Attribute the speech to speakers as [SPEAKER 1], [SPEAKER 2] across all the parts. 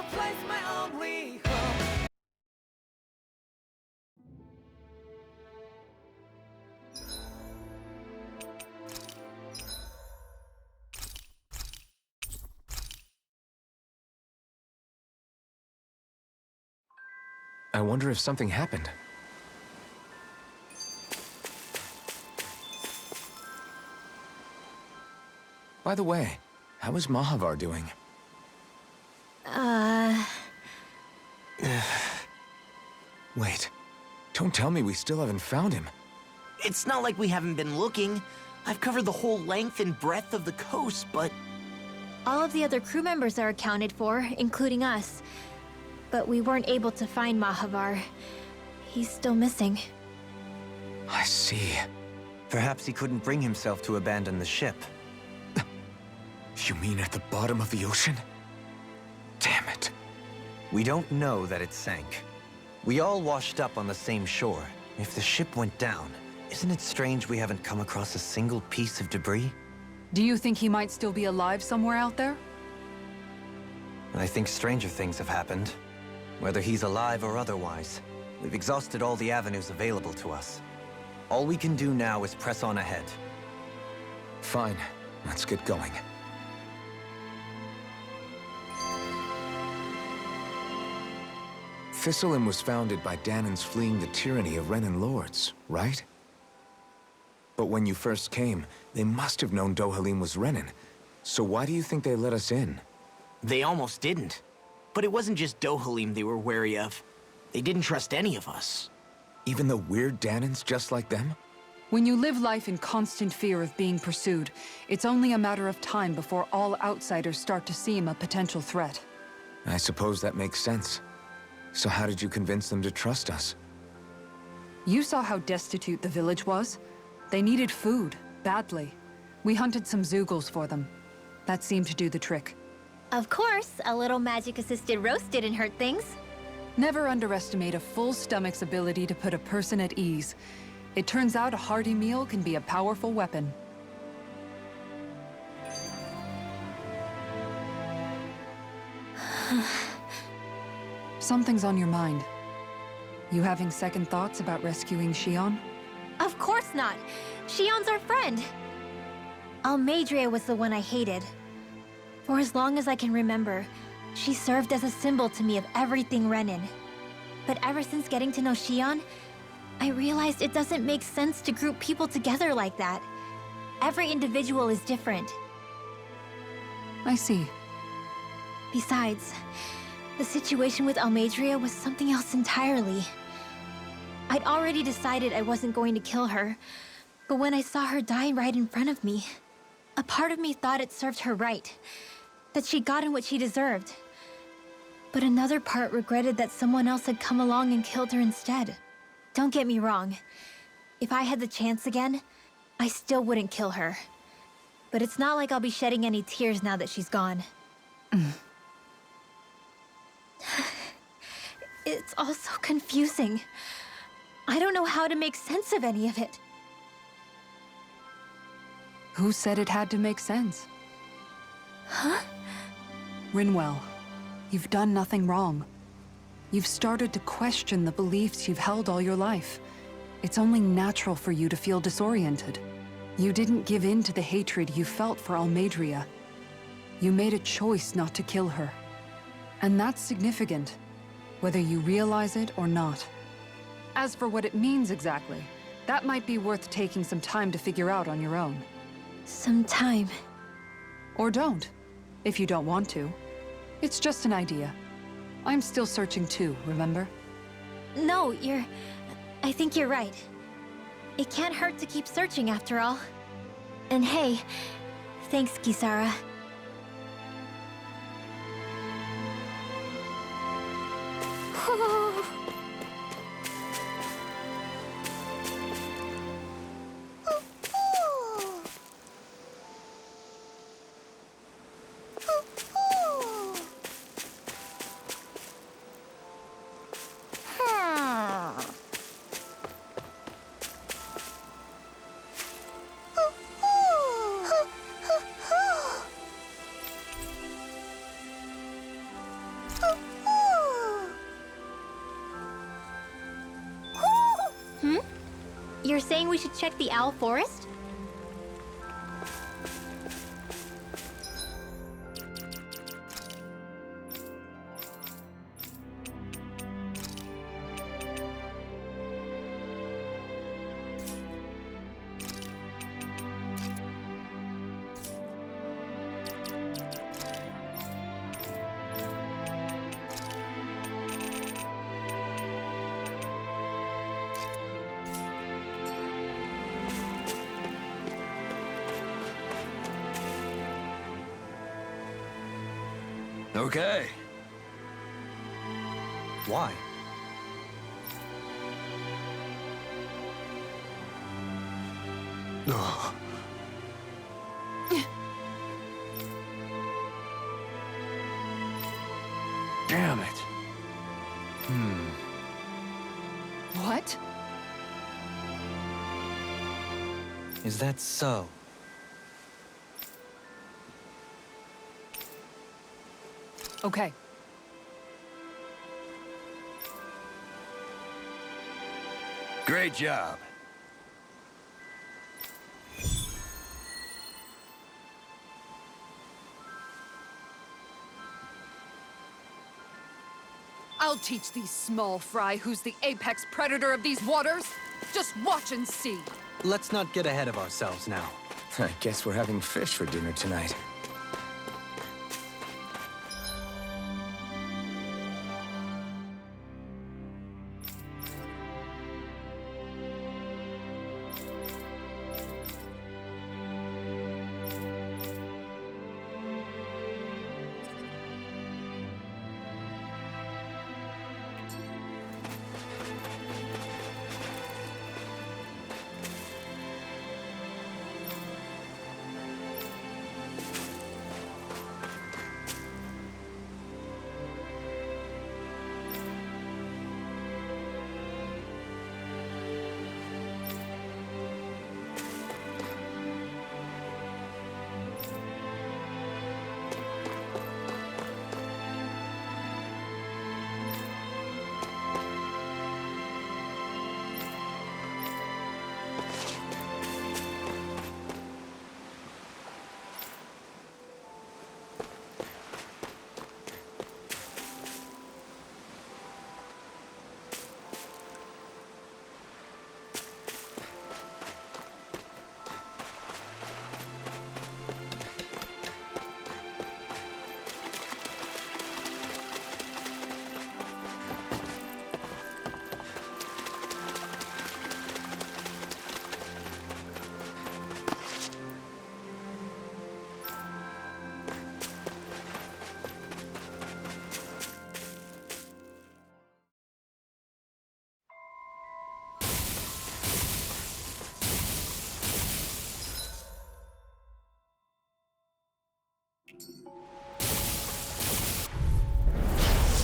[SPEAKER 1] place my only hope.
[SPEAKER 2] I wonder if something happened. By the way, how is Mahavar doing? Wait, don't tell me we still haven't found him.
[SPEAKER 3] It's not like we haven't been looking. I've covered the whole length and breadth of the coast, but...
[SPEAKER 4] All of the other crew members are accounted for, including us. But we weren't able to find Mahavar. He's still missing.
[SPEAKER 2] I see.
[SPEAKER 5] Perhaps he couldn't bring himself to abandon the ship.
[SPEAKER 2] You mean at the bottom of the ocean? Damn it.
[SPEAKER 5] We don't know that it sank. We all washed up on the same shore. If the ship went down, isn't it strange we haven't come across a single piece of debris?
[SPEAKER 6] Do you think he might still be alive somewhere out there?
[SPEAKER 5] I think stranger things have happened. Whether he's alive or otherwise, we've exhausted all the avenues available to us. All we can do now is press on ahead.
[SPEAKER 2] Fine, let's get going. Thistleim was founded by Danans fleeing the tyranny of Renan lords, right? But when you first came, they must have known Dohalim was Renan. So why do you think they let us in?
[SPEAKER 3] They almost didn't. But it wasn't just Dohalim they were wary of. They didn't trust any of us.
[SPEAKER 2] Even the weird Danans just like them?
[SPEAKER 6] When you live life in constant fear of being pursued, it's only a matter of time before all outsiders start to seem a potential threat.
[SPEAKER 2] I suppose that makes sense. So how did you convince them to trust us?
[SPEAKER 6] You saw how destitute the village was. They needed food, badly. We hunted some Zeugles for them. That seemed to do the trick.
[SPEAKER 4] Of course, a little magic-assisted roast didn't hurt things.
[SPEAKER 6] Never underestimate a full stomach's ability to put a person at ease. It turns out a hearty meal can be a powerful weapon. Something's on your mind. You having second thoughts about rescuing Shion?
[SPEAKER 4] Of course not. Shion's our friend. Almeidrea was the one I hated. For as long as I can remember, she served as a symbol to me of everything Renan. But ever since getting to know Shion, I realized it doesn't make sense to group people together like that. Every individual is different.
[SPEAKER 6] I see.
[SPEAKER 4] Besides, the situation with Almeidrea was something else entirely. I'd already decided I wasn't going to kill her, but when I saw her die right in front of me, a part of me thought it served her right, that she'd gotten what she deserved. But another part regretted that someone else had come along and killed her instead. Don't get me wrong. If I had the chance again, I still wouldn't kill her. But it's not like I'll be shedding any tears now that she's gone. It's all so confusing. I don't know how to make sense of any of it.
[SPEAKER 6] Who said it had to make sense?
[SPEAKER 4] Huh?
[SPEAKER 6] Rinwell, you've done nothing wrong. You've started to question the beliefs you've held all your life. It's only natural for you to feel disoriented. You didn't give in to the hatred you felt for Almeidrea. You made a choice not to kill her. And that's significant, whether you realize it or not. As for what it means exactly, that might be worth taking some time to figure out on your own.
[SPEAKER 4] Some time.
[SPEAKER 6] Or don't, if you don't want to. It's just an idea. I'm still searching too, remember?
[SPEAKER 4] No, I think you're right. It can't hurt to keep searching after all. And hey, thanks, Kisara. You're saying we should check the Owl Forest?
[SPEAKER 7] Okay.
[SPEAKER 5] Why?
[SPEAKER 7] Ugh. Damn it.
[SPEAKER 6] What?
[SPEAKER 5] Is that so?
[SPEAKER 6] Okay.
[SPEAKER 7] Great job.
[SPEAKER 6] I'll teach these small fry who's the apex predator of these waters. Just watch and see.
[SPEAKER 5] Let's not get ahead of ourselves now.
[SPEAKER 2] I guess we're having fish for dinner tonight.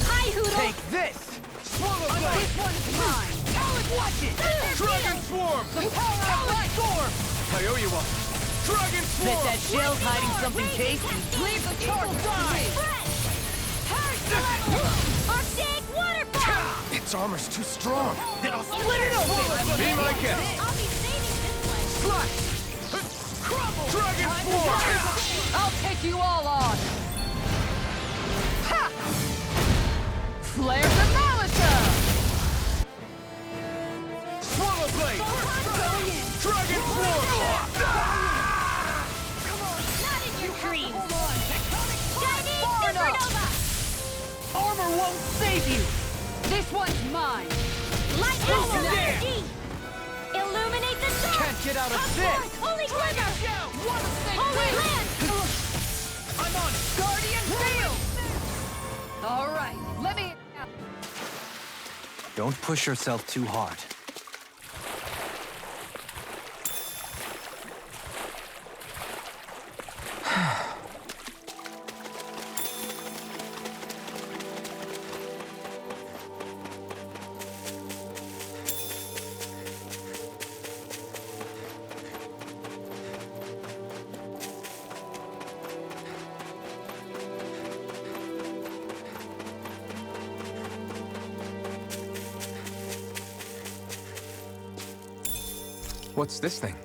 [SPEAKER 4] Hi, Hoodle!
[SPEAKER 7] Take this! Swallow blade!
[SPEAKER 6] This one's mine.
[SPEAKER 7] Watch it! Dragon Swarm!
[SPEAKER 6] The power of light.
[SPEAKER 7] Storm! I owe you one. Dragon Swarm!
[SPEAKER 3] Bet that shell's hiding something tasty.
[SPEAKER 6] Leave the charge to me.
[SPEAKER 4] Arctic waterfall!
[SPEAKER 2] Its armor's too strong.
[SPEAKER 3] Then I'll split it open!
[SPEAKER 7] Be my guest!
[SPEAKER 4] I'll be saving this one.
[SPEAKER 7] Slash! Crumble! Dragon Swarm!
[SPEAKER 6] I'll take you all on. Ha! Flare the Malisa!
[SPEAKER 7] Swallow blade! Dragon Swarm!
[SPEAKER 4] Not in your dreams! Chinese
[SPEAKER 6] Far enough.
[SPEAKER 4] supernova!
[SPEAKER 3] Armor won't save you!
[SPEAKER 6] This one's mine.
[SPEAKER 4] Light
[SPEAKER 7] Over
[SPEAKER 4] power
[SPEAKER 7] there.
[SPEAKER 4] D! Illuminate the dark!
[SPEAKER 7] Can't get out of
[SPEAKER 4] Come
[SPEAKER 7] this!
[SPEAKER 4] forth, Holy Quiver!
[SPEAKER 6] Water snake
[SPEAKER 4] Holy
[SPEAKER 6] wings.
[SPEAKER 4] Land!
[SPEAKER 7] I'm on
[SPEAKER 6] Guardian field. All right, let me.
[SPEAKER 5] Don't push yourself too hard.
[SPEAKER 2] What's this thing?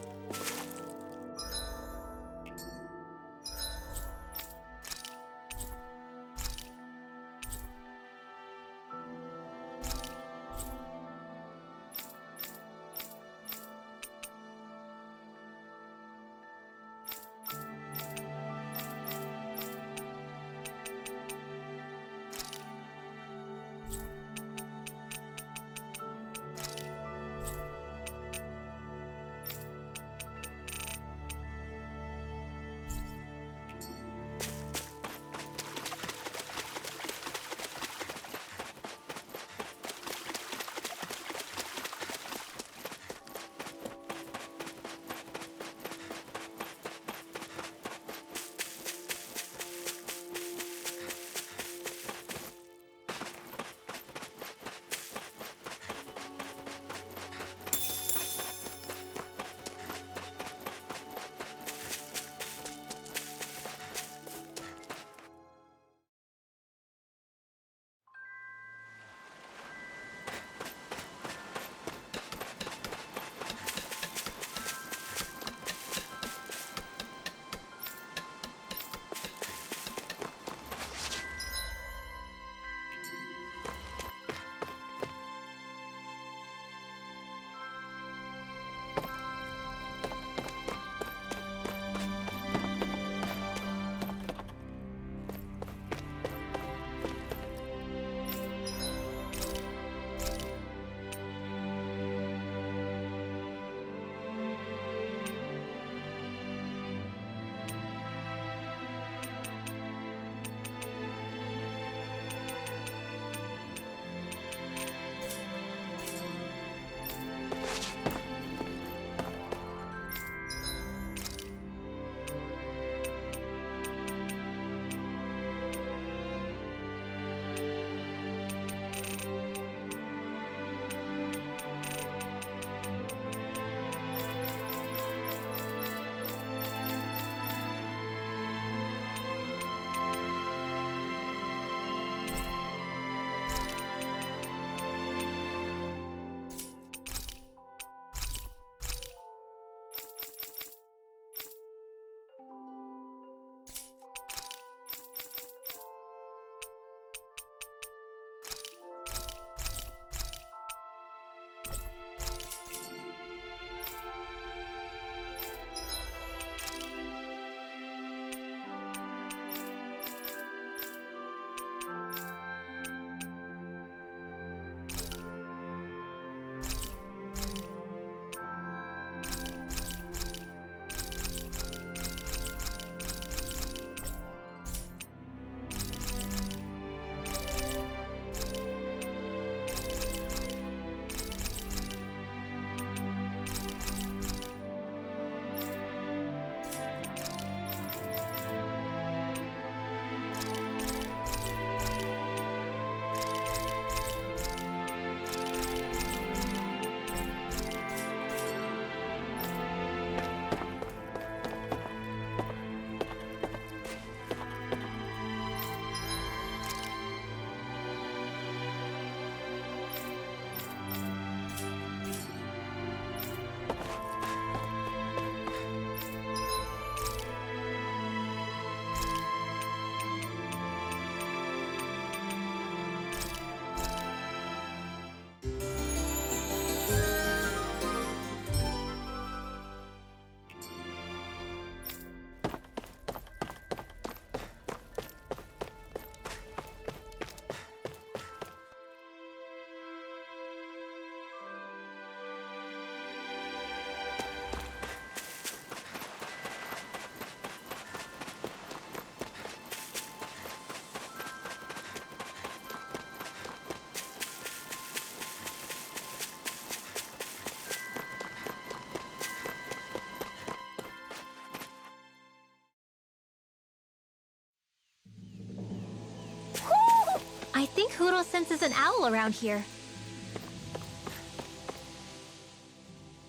[SPEAKER 4] I think Hootle senses an owl around here.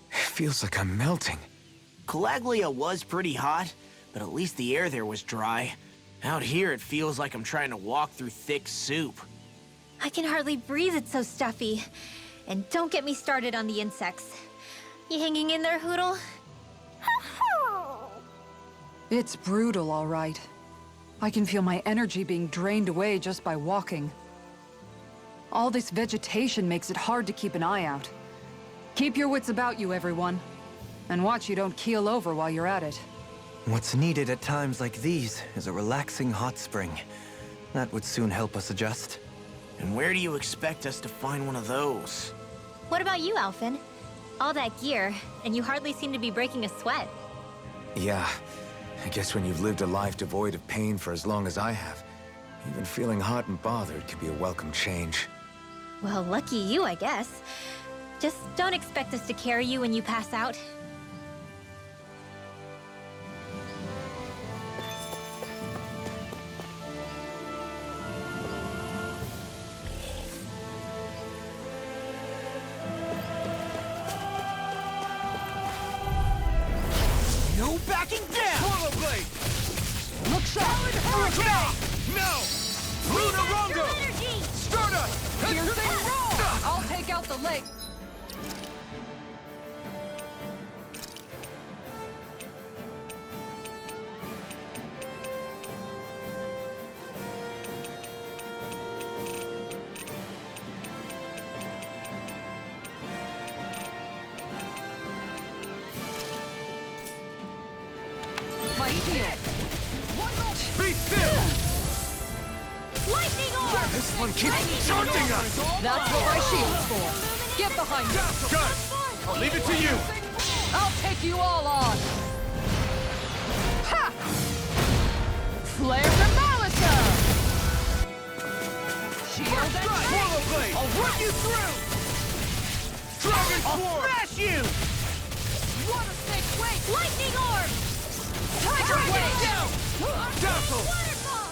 [SPEAKER 2] Feels like I'm melting.
[SPEAKER 3] Calaglia was pretty hot, but at least the air there was dry. Out here, it feels like I'm trying to walk through thick soup.
[SPEAKER 4] I can hardly breathe, it's so stuffy. And don't get me started on the insects. You hanging in there, Hoodle?
[SPEAKER 6] It's brutal, all right. I can feel my energy being drained away just by walking. All this vegetation makes it hard to keep an eye out. Keep your wits about you, everyone. And watch you don't keel over while you're at it.
[SPEAKER 5] What's needed at times like these is a relaxing hot spring. That would soon help us adjust.
[SPEAKER 3] And where do you expect us to find one of those?
[SPEAKER 4] What about you, Alphen? All that gear, and you hardly seem to be breaking a sweat.
[SPEAKER 2] Yeah, I guess when you've lived a life devoid of pain for as long as I have, even feeling hot and bothered could be a welcome change.
[SPEAKER 4] Well, lucky you, I guess. Just don't expect us to carry you when you pass out.
[SPEAKER 7] No backing down! Swallow blade! Look sharp! Hurricane! No! Luna Rongo! Stardust!
[SPEAKER 6] You're saying wrong! I'll take out the leg. My shield.
[SPEAKER 7] Be still!
[SPEAKER 4] Lightning orb!
[SPEAKER 7] This one keeps charging us!
[SPEAKER 6] That's what my shield's for. Get behind me.
[SPEAKER 7] Got it! I'll leave it to you!
[SPEAKER 6] I'll take you all on. Ha! Flare the Malisa! Shield and
[SPEAKER 7] Swallow blade! I'll run you through! Dragon Swarm!
[SPEAKER 3] Smash you!
[SPEAKER 6] Water snake wait!
[SPEAKER 4] Lightning orb!
[SPEAKER 6] Tiger wait!
[SPEAKER 7] Dazzle!
[SPEAKER 4] Waterfall!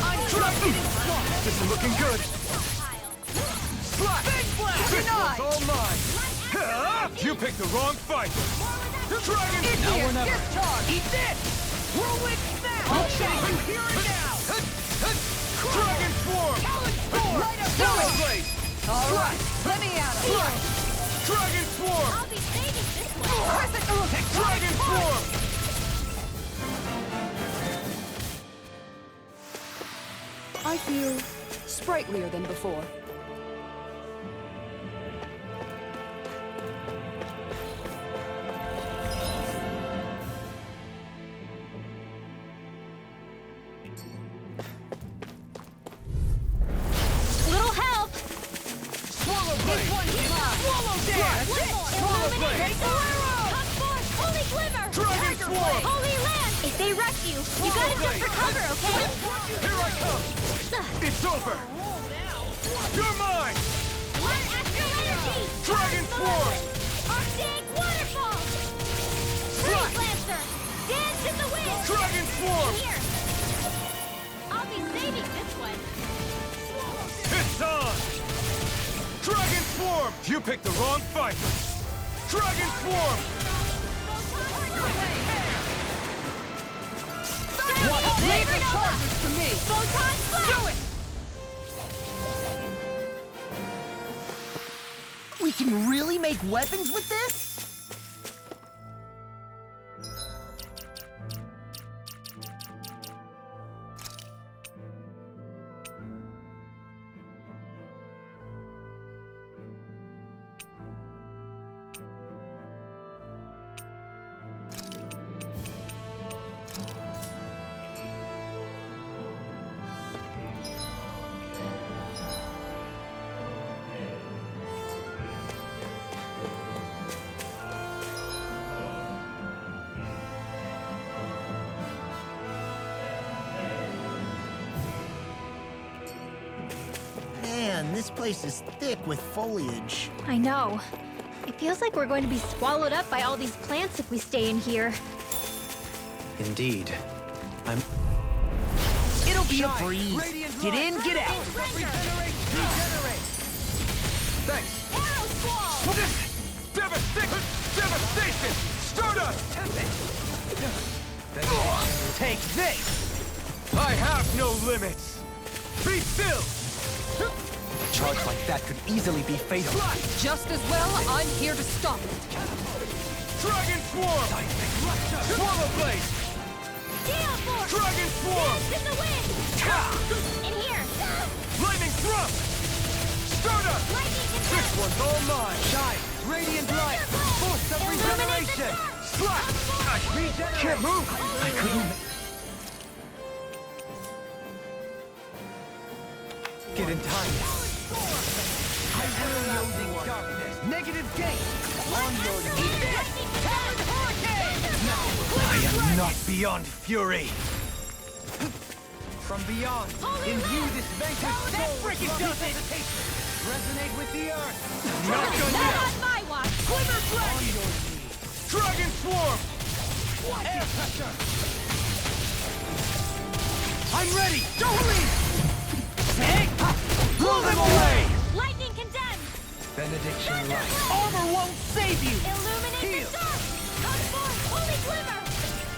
[SPEAKER 6] I'm
[SPEAKER 7] Dragon! This is looking good! Slash!
[SPEAKER 3] Big blast!
[SPEAKER 7] This
[SPEAKER 6] Denied!
[SPEAKER 7] one's all mine! Huh? You picked the wrong fight! Dragon!
[SPEAKER 6] Now or never. Discharge!
[SPEAKER 3] Eat this! Whirlwind snap!
[SPEAKER 6] I'll change.
[SPEAKER 3] I'm here and now!
[SPEAKER 7] Dragon Swarm!
[SPEAKER 6] Right up
[SPEAKER 7] Swallow
[SPEAKER 6] to
[SPEAKER 7] blade!
[SPEAKER 6] All right, let me at it.
[SPEAKER 7] Dragon Swarm!
[SPEAKER 4] I'll be saving this one.
[SPEAKER 7] Dragon Swarm!
[SPEAKER 6] I feel sprightlier than before.
[SPEAKER 4] Little help!
[SPEAKER 7] Swallow blade!
[SPEAKER 3] Swallow dance!
[SPEAKER 7] Swallow blade!
[SPEAKER 4] Hot force! Holy glimmer!
[SPEAKER 7] Dragon Swarm!
[SPEAKER 4] Holy land! If they rush you, you gotta jump for cover, okay?
[SPEAKER 7] Here I come! It's over! You're mine!
[SPEAKER 4] One astral energy!
[SPEAKER 7] Dragon Swarm!
[SPEAKER 4] Arctic waterfall! Freeze lancer! Dance in the wind!
[SPEAKER 7] Dragon Swarm!
[SPEAKER 4] Here! I'll be saving this one.
[SPEAKER 7] It's on! Dragon Swarm! You picked the wrong fight! Dragon Swarm!
[SPEAKER 6] Leave the charges to me.
[SPEAKER 4] Photon blast!
[SPEAKER 3] Do it! We can really make weapons with this? Man, this place is thick with foliage.
[SPEAKER 4] I know. It feels like we're going to be swallowed up by all these plants if we stay in here.
[SPEAKER 5] Indeed.
[SPEAKER 3] It'll be a breeze. Get in, get out.
[SPEAKER 7] Thanks!
[SPEAKER 4] Arrow squall!
[SPEAKER 7] Devastation! Stardust!
[SPEAKER 3] Take this!
[SPEAKER 7] I have no limits! Be still!
[SPEAKER 5] charge like that could easily be fatal.
[SPEAKER 6] Just as well, I'm here to stop it.
[SPEAKER 7] Dragon Swarm! Swallow Blade!
[SPEAKER 4] Gale Force!
[SPEAKER 7] Dragon Swarm!
[SPEAKER 4] Dance in the wind! In here!
[SPEAKER 7] Lightning Thrust! Stardust!
[SPEAKER 4] Lightning can
[SPEAKER 7] This one's all mine! Shine! Radiant Light! Force of Regeneration! Slash! Regenerate! Can't move! I couldn't...
[SPEAKER 5] Get in time. I will using darkness. Negative gate. On your knees.
[SPEAKER 7] Talon Hurricane!
[SPEAKER 5] I am not beyond fury. From beyond, imbue this vanquished soul with
[SPEAKER 7] freaking does it!
[SPEAKER 5] resuscitation. Resonate with the earth.
[SPEAKER 7] Not done
[SPEAKER 4] Not
[SPEAKER 7] yet!
[SPEAKER 4] on my watch!
[SPEAKER 7] Glimmer Dragon! Dragon Swarm! Air pressure! I'm ready! Dohalim! Hey! Blow them away!
[SPEAKER 4] Lightning condemned!
[SPEAKER 5] Benediction light.
[SPEAKER 7] Armor won't save you!
[SPEAKER 4] Illuminate
[SPEAKER 7] Heal.
[SPEAKER 4] the dark! Come forth, holy glimmer!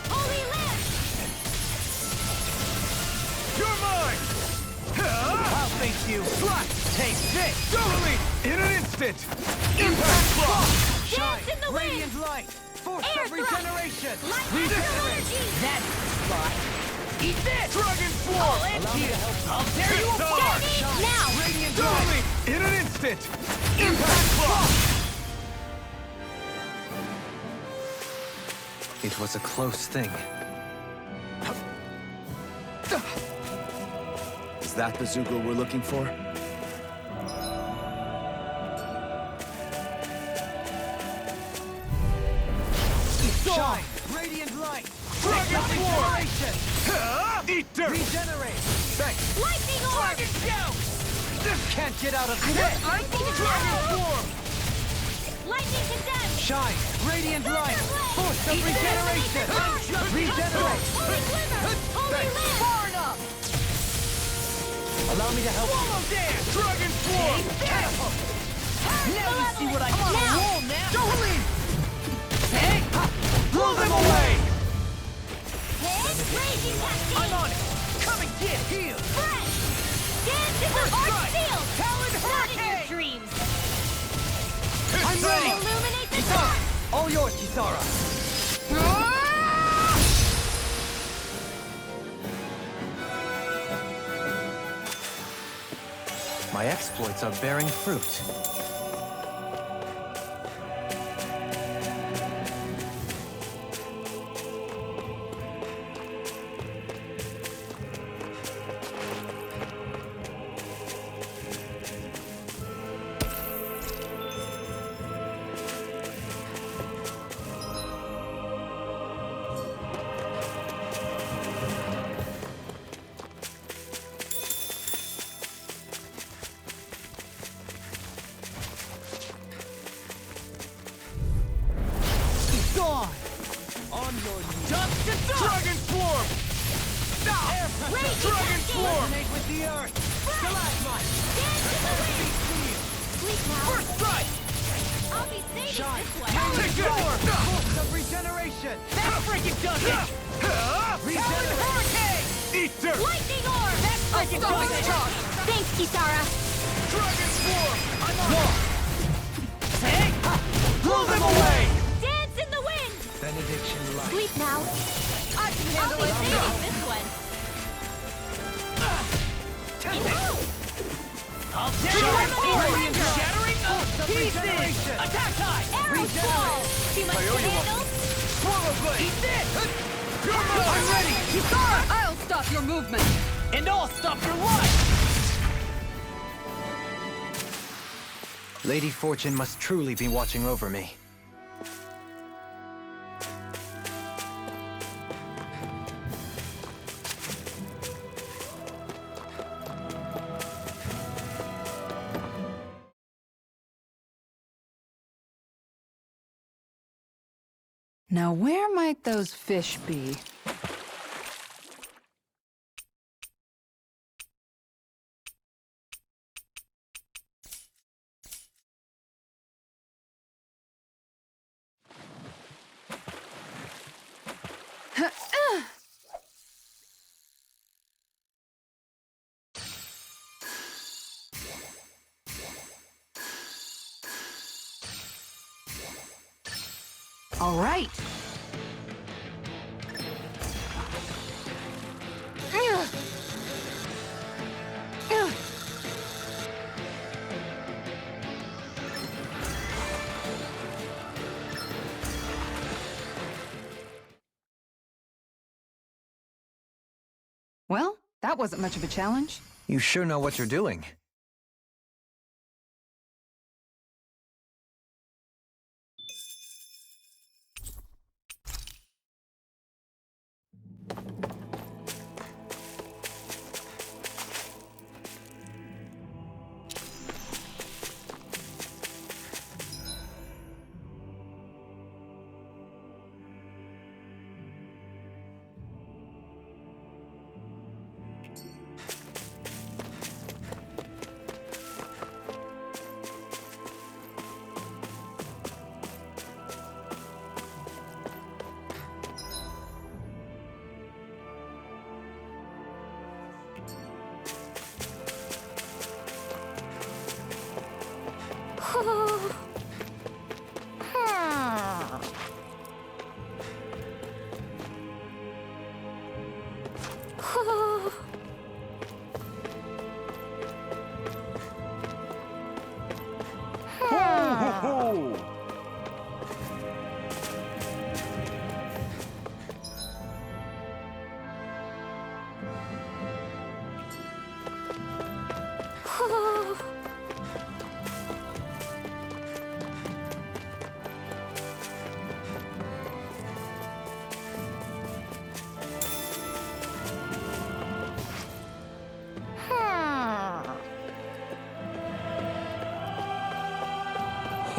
[SPEAKER 4] Holy lamp!
[SPEAKER 7] You're mine!
[SPEAKER 5] I'll face you.
[SPEAKER 7] Slash!
[SPEAKER 5] Take this.
[SPEAKER 7] Dohalim! In an instant! Impact Block!
[SPEAKER 4] Dance in the wind!
[SPEAKER 5] Radiant light. Force
[SPEAKER 4] Air
[SPEAKER 5] of
[SPEAKER 4] thrust.
[SPEAKER 5] regeneration.
[SPEAKER 4] Lightning energy!
[SPEAKER 7] That's the spot! Eat this! Dragon Swarm!
[SPEAKER 5] Allow me to help you.
[SPEAKER 7] I'll tear you apart!
[SPEAKER 4] Now!
[SPEAKER 5] Radiant light.
[SPEAKER 7] Dohalim! In an instant! Impact Block!
[SPEAKER 5] It was a close thing.
[SPEAKER 2] Is that the Zugo we're looking for?
[SPEAKER 5] Shine. Radiant light.
[SPEAKER 7] Dragon Swarm! Eat dirt!
[SPEAKER 5] Regenerate. Thanks.
[SPEAKER 4] Lightning orb!
[SPEAKER 7] Dragon Shout!
[SPEAKER 5] Can't get out of this.
[SPEAKER 7] Dragon Swarm!
[SPEAKER 4] Lightning condemned!
[SPEAKER 5] Shine. Radiant light. Force of regeneration. Regenerate.
[SPEAKER 4] Holy glimmer! Holy lamp!
[SPEAKER 7] Far enough!
[SPEAKER 5] Allow me to help you.
[SPEAKER 7] Swallow dance! Dragon Swarm!
[SPEAKER 5] Catapult.
[SPEAKER 7] Now you see what I
[SPEAKER 4] I'm on a roll
[SPEAKER 7] now! Dohalim! Hey! Blow them away!
[SPEAKER 4] Raging cascade!
[SPEAKER 7] I'm on it! Come and get healed!
[SPEAKER 4] Fresh! Dance in the
[SPEAKER 7] First
[SPEAKER 4] arch
[SPEAKER 7] strike!
[SPEAKER 4] field!
[SPEAKER 7] Talon
[SPEAKER 4] Not in your
[SPEAKER 7] Hurricane!
[SPEAKER 4] dreams!
[SPEAKER 7] I'm ready!
[SPEAKER 4] Illuminate the dark!
[SPEAKER 5] All yours, Kisara. My exploits are bearing fruit.
[SPEAKER 7] Gone! On your knees! Dragon Swarm! Air pressure!
[SPEAKER 4] Raging
[SPEAKER 7] Dragon
[SPEAKER 4] cascade!
[SPEAKER 7] Swarm!
[SPEAKER 5] Resonate with the earth. Stalagmite.
[SPEAKER 4] Dance in the wind! Sleep now!
[SPEAKER 7] First strike!
[SPEAKER 4] I'll be saving
[SPEAKER 5] Shine.
[SPEAKER 4] this one!
[SPEAKER 7] Take this!
[SPEAKER 5] Force of regeneration.
[SPEAKER 7] That freaking does it! Talon Hurricane! Eat dirt!
[SPEAKER 4] Lightning orb! That's
[SPEAKER 7] freaking does it!
[SPEAKER 4] Thanks, Kisara!
[SPEAKER 7] Dragon Swarm! I'm on! Hey! Blow them away!
[SPEAKER 4] Dance in the wind!
[SPEAKER 5] Benediction light.
[SPEAKER 4] Sleep now!
[SPEAKER 7] I can
[SPEAKER 4] I'll
[SPEAKER 7] handle
[SPEAKER 4] be
[SPEAKER 7] it!
[SPEAKER 4] saving this one!
[SPEAKER 7] I'll tear
[SPEAKER 4] Sure.
[SPEAKER 7] you apart!
[SPEAKER 4] Radiant
[SPEAKER 7] Shattering of pieces!
[SPEAKER 5] regeneration.
[SPEAKER 7] Attack time!
[SPEAKER 4] Arrow squall! Too much to handle?
[SPEAKER 7] Swallow blade! Eat this! I'm ready!
[SPEAKER 6] Kisara, I'll stop your movement.
[SPEAKER 7] And I'll stop your life!
[SPEAKER 5] Lady Fortune must truly be watching over me.
[SPEAKER 6] Now where might those fish be? All right. Well, that wasn't much of a challenge.
[SPEAKER 5] You sure know what you're doing.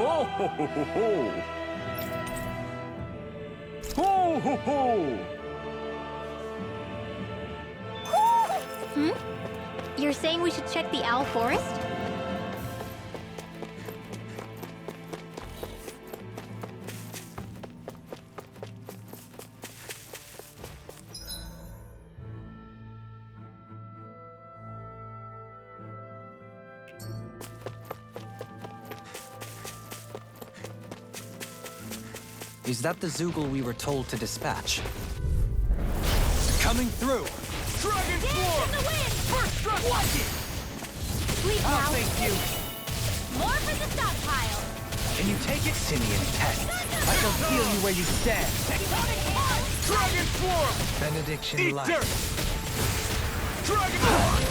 [SPEAKER 7] Ho ho ho ho ho! Ho ho ho!
[SPEAKER 4] You're saying we should check the owl forest?
[SPEAKER 5] Is that the Zoogle we were told to dispatch? Coming through!
[SPEAKER 7] Dragon form!
[SPEAKER 1] in the wind!
[SPEAKER 7] First struck! Watch it!
[SPEAKER 1] Sleep
[SPEAKER 7] Oh,
[SPEAKER 1] now.
[SPEAKER 7] thank you!
[SPEAKER 1] More for the stockpile.
[SPEAKER 5] Can you take it? Simeon test.
[SPEAKER 7] I shall feel you where you stand! Dragon form!
[SPEAKER 5] Benediction
[SPEAKER 7] Eat
[SPEAKER 5] light.
[SPEAKER 7] dirt! Dragon form!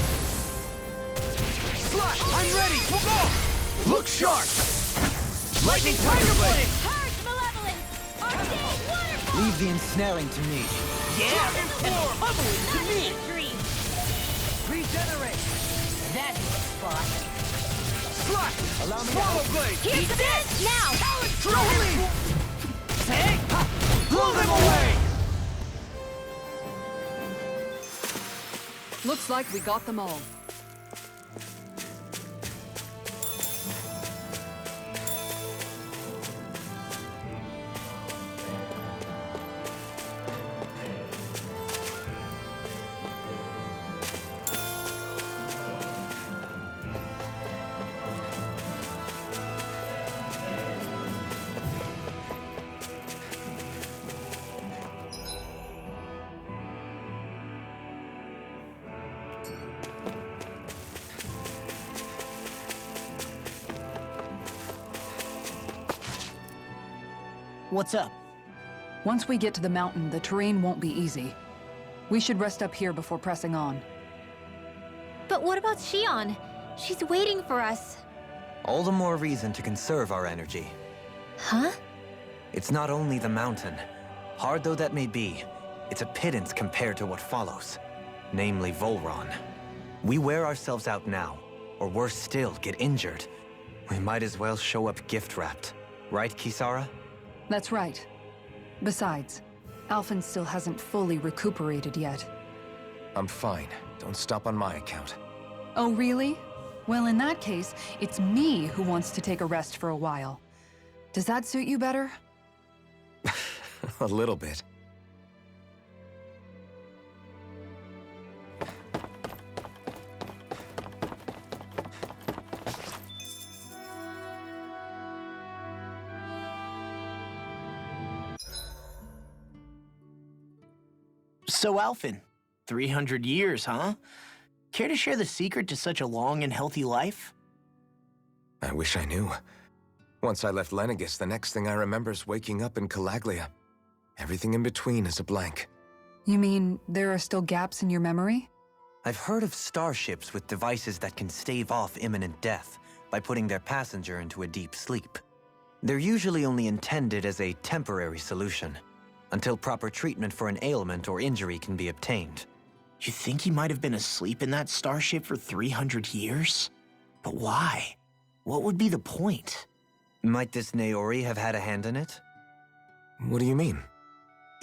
[SPEAKER 7] Slash! I'm ready! We'll go! Look sharp! Lightning tiger blade!
[SPEAKER 1] Purge malevolence. Arcane waterfall.
[SPEAKER 5] Leave the ensnaring to me.
[SPEAKER 7] Dragon form!
[SPEAKER 1] Bubbling to me. Dream.
[SPEAKER 7] Regenerate!
[SPEAKER 1] That's the spot.
[SPEAKER 7] Slash!
[SPEAKER 5] Allow me
[SPEAKER 7] Swallow blade!
[SPEAKER 1] Here's the bit. Now.
[SPEAKER 7] Dragon! Hey! Blow them away!
[SPEAKER 6] Looks like we got them all.
[SPEAKER 3] What's up?
[SPEAKER 6] Once we get to the mountain, the terrain won't be easy. We should rest up here before pressing on.
[SPEAKER 4] But what about Shion? She's waiting for us.
[SPEAKER 5] All the more reason to conserve our energy.
[SPEAKER 4] Huh?
[SPEAKER 5] It's not only the mountain. Hard though that may be, it's a pittance compared to what follows. Namely Volron. We wear ourselves out now, or worse still, get injured. We might as well show up gift-wrapped. Right, Kisara?
[SPEAKER 6] That's right. Besides, Alphen still hasn't fully recuperated yet.
[SPEAKER 2] I'm fine. Don't stop on my account.
[SPEAKER 6] Oh, really? Well, in that case, it's me who wants to take a rest for a while. Does that suit you better?
[SPEAKER 2] A little bit.
[SPEAKER 3] So, Alphen, 300 years, huh? Care to share the secret to such a long and healthy life?
[SPEAKER 2] I wish I knew. Once I left Lenegis, the next thing I remember is waking up in Calaglia. Everything in between is a blank.
[SPEAKER 6] You mean there are still gaps in your memory?
[SPEAKER 5] I've heard of starships with devices that can stave off imminent death by putting their passenger into a deep sleep. They're usually only intended as a temporary solution, until proper treatment for an ailment or injury can be obtained.
[SPEAKER 3] You think he might have been asleep in that starship for 300 years? But why? What would be the point?
[SPEAKER 5] Might this Naori have had a hand in it?
[SPEAKER 2] What do you mean?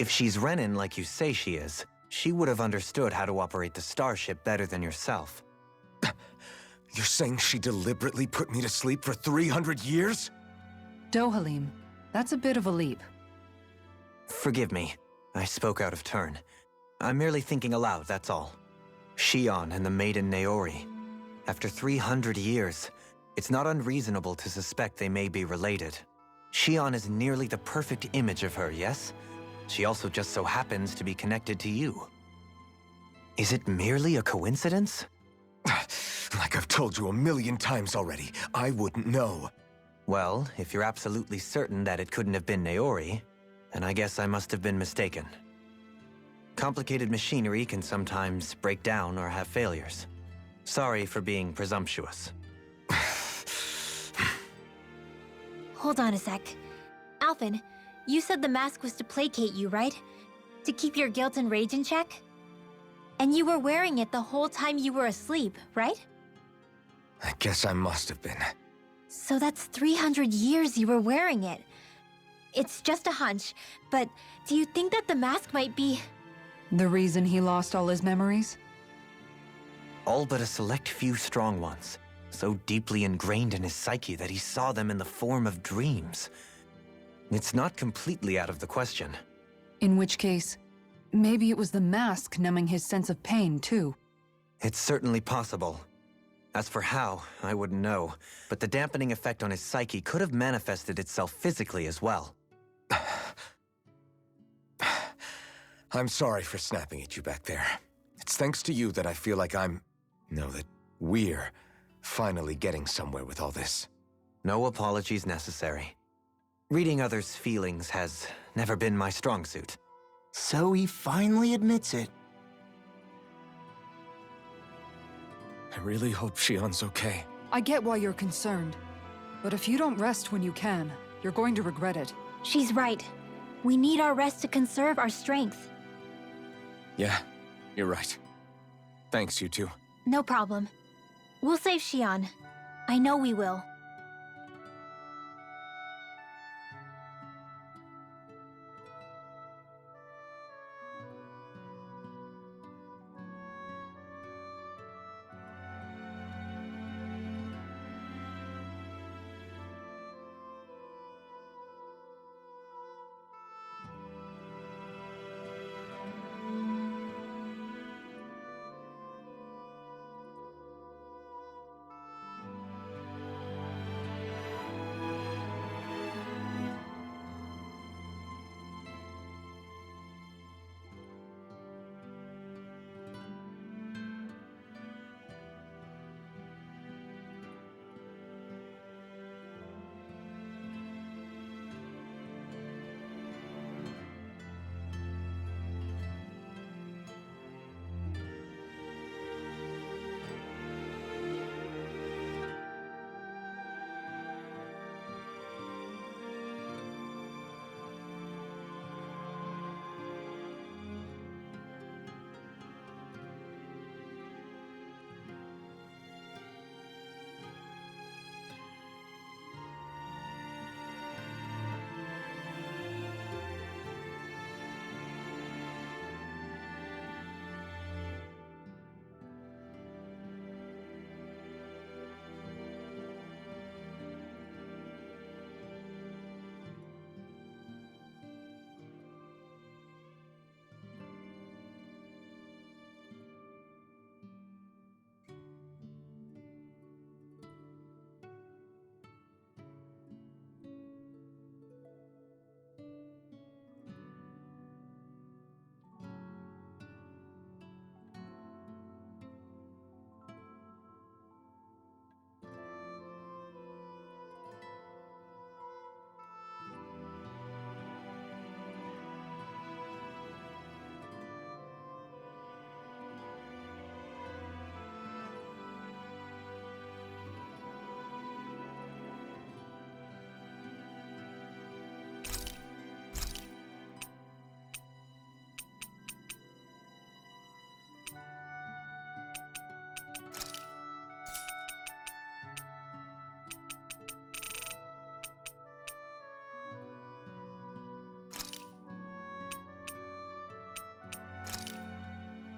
[SPEAKER 5] If she's Renin like you say she is, she would have understood how to operate the starship better than yourself.
[SPEAKER 2] You're saying she deliberately put me to sleep for 300 years?
[SPEAKER 6] Dohalim, that's a bit of a leap.
[SPEAKER 5] Forgive me. I spoke out of turn. I'm merely thinking aloud, that's all. Shion and the maiden Naori. After 300 years, it's not unreasonable to suspect they may be related. Shion is nearly the perfect image of her, yes? She also just so happens to be connected to you. Is it merely a coincidence?
[SPEAKER 2] Like I've told you a million times already, I wouldn't know.
[SPEAKER 5] Well, if you're absolutely certain that it couldn't have been Naori, then I guess I must have been mistaken. Complicated machinery can sometimes break down or have failures. Sorry for being presumptuous.
[SPEAKER 4] Hold on a sec. Alphen, you said the mask was to placate you, right? To keep your guilt and rage in check? And you were wearing it the whole time you were asleep, right?
[SPEAKER 2] I guess I must have been.
[SPEAKER 4] So that's 300 years you were wearing it. It's just a hunch, but do you think that the mask might be...
[SPEAKER 6] The reason he lost all his memories?
[SPEAKER 5] All but a select few strong ones, so deeply ingrained in his psyche that he saw them in the form of dreams. It's not completely out of the question.
[SPEAKER 6] In which case, maybe it was the mask numbing his sense of pain, too.
[SPEAKER 5] It's certainly possible. As for how, I wouldn't know, but the dampening effect on his psyche could have manifested itself physically as well.
[SPEAKER 2] I'm sorry for snapping at you back there. It's thanks to you that I feel like that we're finally getting somewhere with all this.
[SPEAKER 5] No apologies necessary. Reading others' feelings has never been my strong suit.
[SPEAKER 3] So he finally admits it.
[SPEAKER 2] I really hope Shion's okay.
[SPEAKER 6] I get why you're concerned. But if you don't rest when you can, you're going to regret it.
[SPEAKER 4] She's right. We need our rest to conserve our strength.
[SPEAKER 2] Yeah, you're right. Thanks, you two.
[SPEAKER 4] No problem. We'll save Shion. I know we will.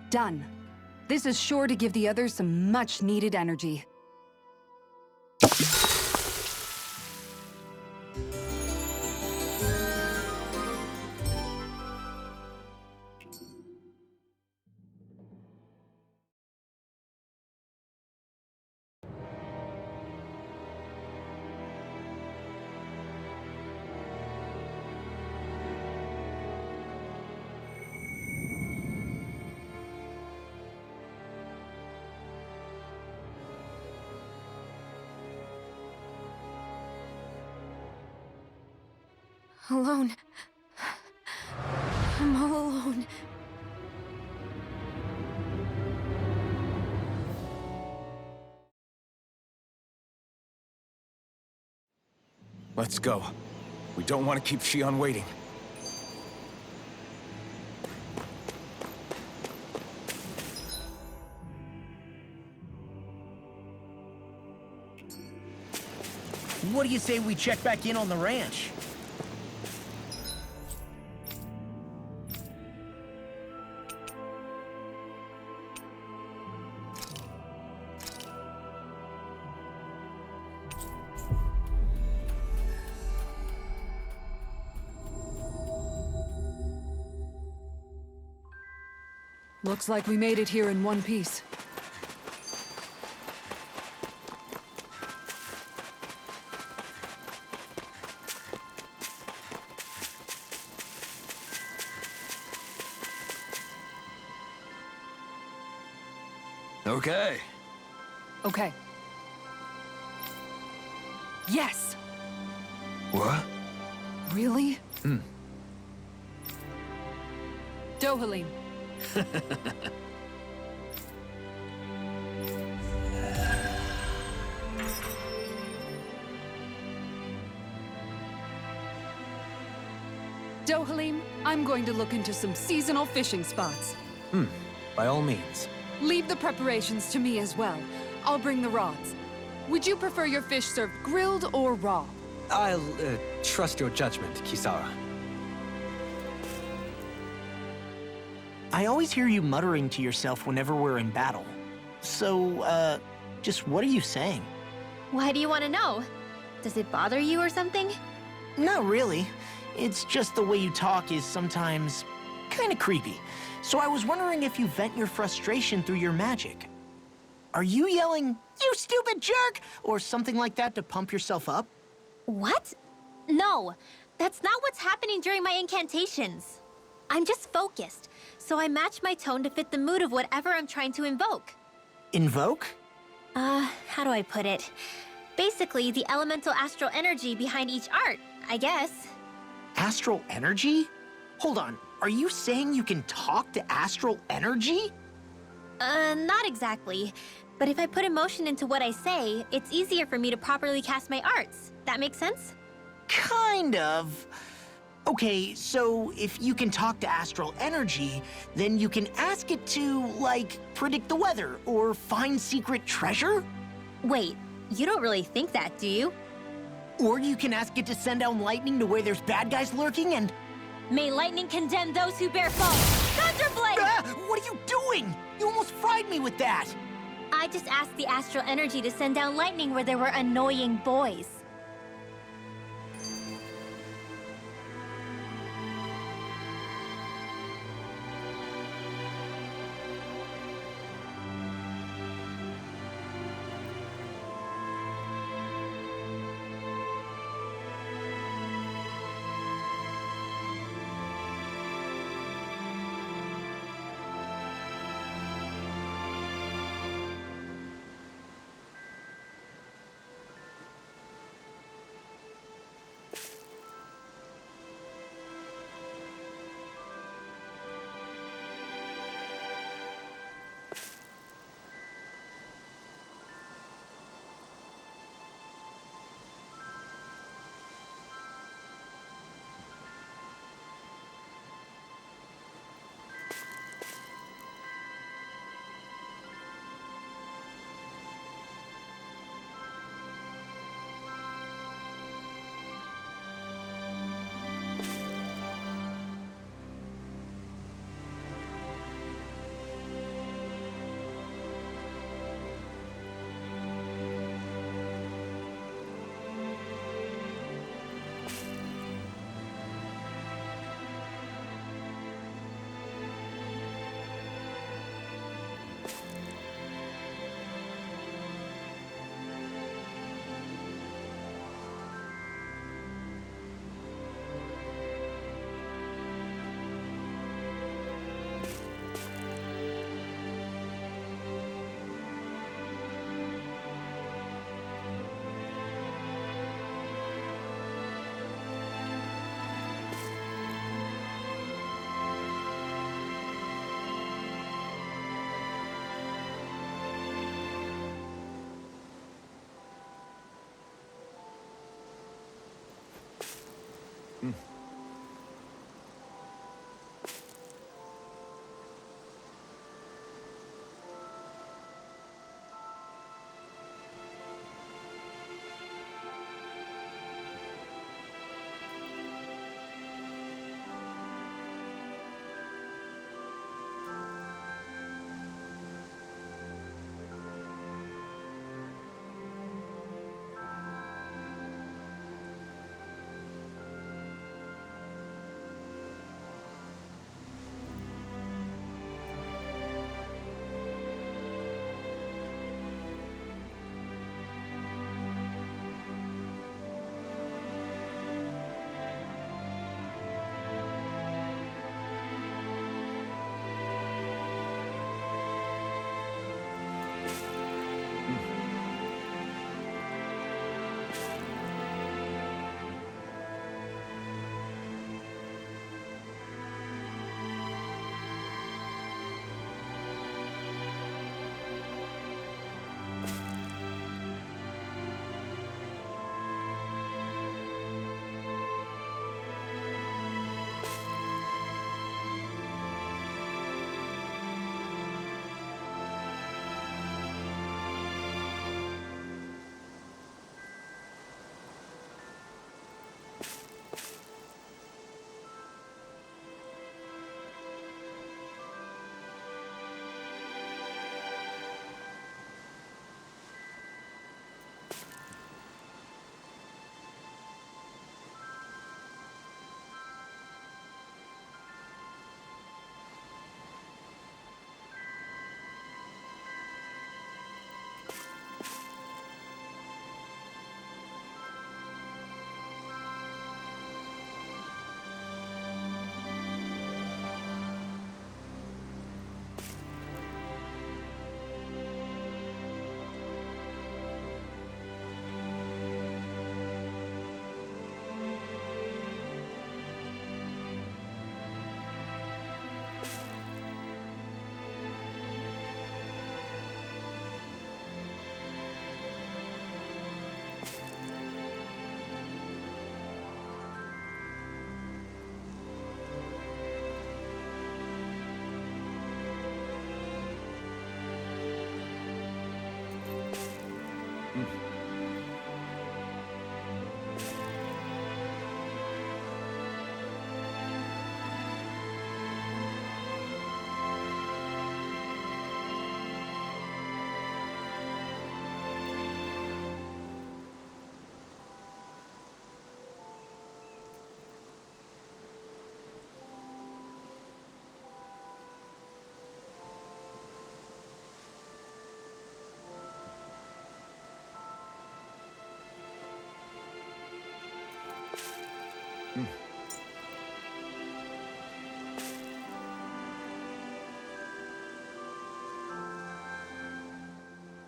[SPEAKER 6] Done. This is sure to give the others some much-needed energy.
[SPEAKER 4] Alone. I'm all alone.
[SPEAKER 2] Let's go. We don't want to keep Shion waiting.
[SPEAKER 3] What do you say we check back in on the ranch?
[SPEAKER 6] Looks like we made it here in one piece.
[SPEAKER 7] Okay.
[SPEAKER 6] Okay. Yes!
[SPEAKER 7] What?
[SPEAKER 6] Really? Dohalim. Dohalim, I'm going to look into some seasonal fishing spots.
[SPEAKER 5] By all means.
[SPEAKER 6] Leave the preparations to me as well. I'll bring the rods. Would you prefer your fish served grilled or raw?
[SPEAKER 5] I'll, trust your judgment, Kisara.
[SPEAKER 3] I always hear you muttering to yourself whenever we're in battle. So, just what are you saying?
[SPEAKER 4] Why do you want to know? Does it bother you or something?
[SPEAKER 3] Not really. It's just the way you talk is sometimes kind of creepy. So I was wondering if you vent your frustration through your magic. Are you yelling, "You stupid jerk," or something like that to pump yourself up?
[SPEAKER 4] What? No, that's not what's happening during my incantations. I'm just focused, so I match my tone to fit the mood of whatever I'm trying to invoke.
[SPEAKER 3] Invoke?
[SPEAKER 4] How do I put it? Basically, the elemental astral energy behind each art, I guess.
[SPEAKER 3] Astral energy? Hold on, are you saying you can talk to astral energy?
[SPEAKER 4] Not exactly. But if I put emotion into what I say, it's easier for me to properly cast my arts. That makes sense?
[SPEAKER 3] Kind of. Okay, so if you can talk to astral energy, then you can ask it to, like, predict the weather or find secret treasure?
[SPEAKER 4] Wait, you don't really think that, do you?
[SPEAKER 3] Or you can ask it to send down lightning to where there's bad guys lurking and...
[SPEAKER 4] May lightning condemn those who bear false! Thunderblade!
[SPEAKER 3] Ah, what are you doing? You almost fried me with that!
[SPEAKER 4] I just asked the astral energy to send down lightning where there were annoying boys.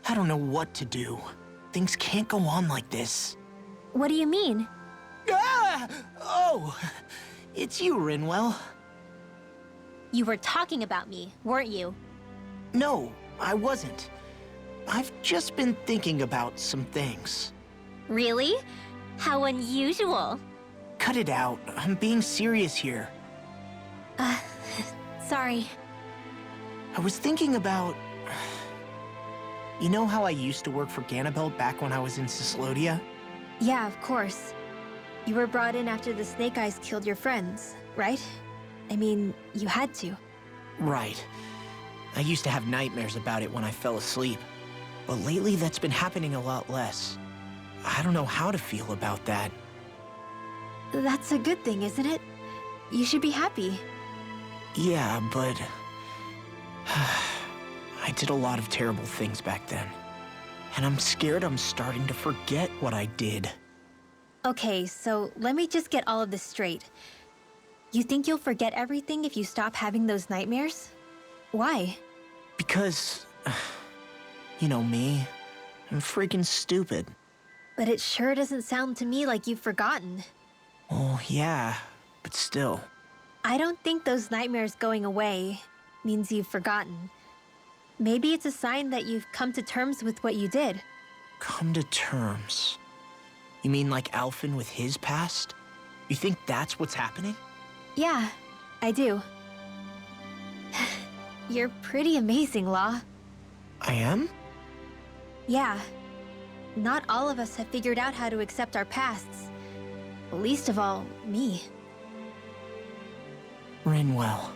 [SPEAKER 3] I don't know what to do. Things can't go on like this.
[SPEAKER 4] What do you mean?
[SPEAKER 3] Ah! Oh! It's you, Rinwell.
[SPEAKER 4] You were talking about me, weren't you?
[SPEAKER 3] No, I wasn't. I've just been thinking about some things.
[SPEAKER 4] Really? How unusual.
[SPEAKER 3] Cut it out. I'm being serious here.
[SPEAKER 4] Sorry.
[SPEAKER 3] I was thinking about... You know how I used to work for Ganabelt back when I was in Cyslodia?
[SPEAKER 4] Yeah, of course. You were brought in after the Snake Eyes killed your friends, right? I mean, you had to.
[SPEAKER 3] Right. I used to have nightmares about it when I fell asleep. But lately that's been happening a lot less. I don't know how to feel about that.
[SPEAKER 4] That's a good thing, isn't it? You should be happy.
[SPEAKER 3] Yeah, but... I did a lot of terrible things back then. And I'm scared I'm starting to forget what I did.
[SPEAKER 4] Okay, so let me just get all of this straight. You think you'll forget everything if you stop having those nightmares? Why?
[SPEAKER 3] Because... You know me. I'm freaking stupid.
[SPEAKER 4] But it sure doesn't sound to me like you've forgotten.
[SPEAKER 3] Well, yeah, but still.
[SPEAKER 4] I don't think those nightmares going away means you've forgotten. Maybe it's a sign that you've come to terms with what you did.
[SPEAKER 3] Come to terms? You mean like Alphen with his past? You think that's what's happening?
[SPEAKER 4] Yeah, I do. You're pretty amazing, Law.
[SPEAKER 3] I am?
[SPEAKER 4] Yeah. Not all of us have figured out how to accept our pasts. Least of all, me.
[SPEAKER 3] Rinwell.